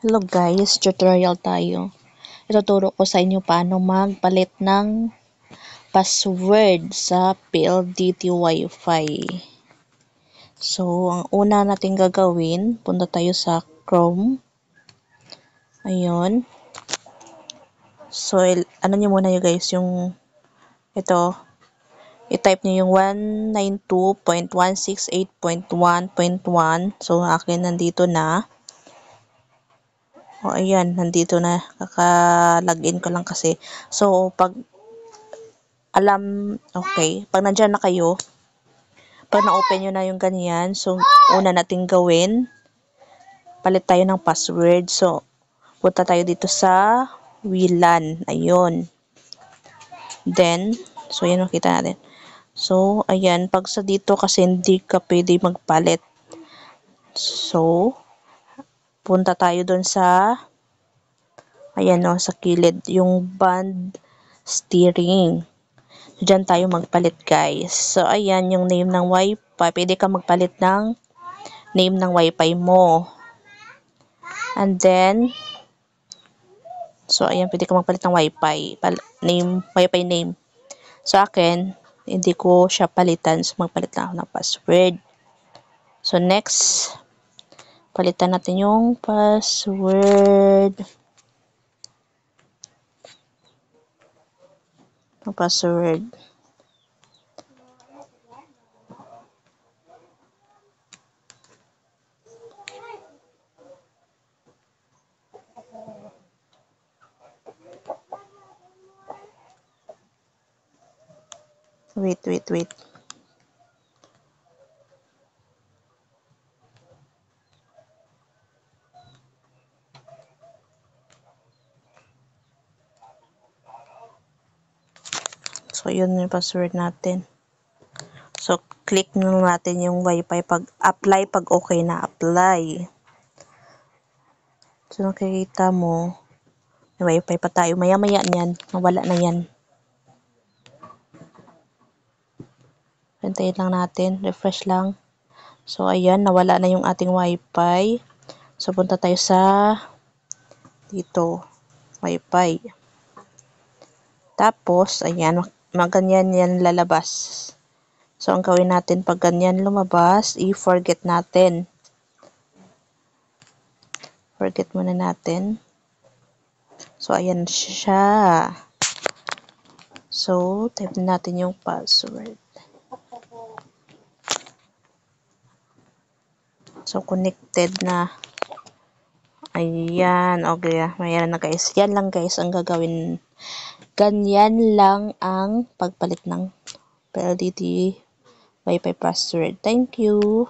Hello guys, tutorial tayo. Ituturo ko sa inyo paano magpalit ng password sa PLDT Wi-Fi. So, ang una natin gagawin, punta tayo sa Chrome. Ayun. So, ano nyo muna yun guys, yung ito. I-type nyo yung 192.168.1.1. So, akin nandito na. O, ayan, nandito na. Kaka-login ko lang kasi. So, pag pag nandyan na kayo, pag na-open nyo na yung ganyan, so, una natin gawin, palit tayo ng password. So, punta tayo dito sa WLAN. Ayun. Then, so, yan makita natin. So, ayan, pag sa dito kasi hindi ka pwede magpalit. So, punta tayo dun sa ayan o, sa kilid, yung band steering. Diyan tayo magpalit guys. So, ayan yung name ng Wi-Fi. Pwede ka magpalit ng name ng Wi-Fi mo. And then, so, ayan, pwede ka magpalit ng Wi-Fi. Wi-Fi name. So, akin, hindi ko siya palitan. So, magpalit lang ako ng password. So, next, palitan natin yung password. Wait. So, yun yung password natin. So, click na natin yung Wi-Fi pag okay na, apply. So, nakikita mo, may Wi-Fi pa tayo. Maya-maya niyan, nawala na yan. Hintayin lang natin, refresh lang. So, ayan, nawala na yung ating Wi-Fi. So, punta tayo sa dito, Wi-Fi. Tapos, ayan, ganyan yan lalabas. So, ang gawin natin pag ganyan lumabas, i-forget natin. Forget muna natin. So, ayan siya. So, type natin yung password. So, connected na. Ayan. Okay. Mayroon na guys. Yan lang guys ang gagawin. Ganyan lang ang pagpalit ng PLDT Wi-Fi password. Thank you.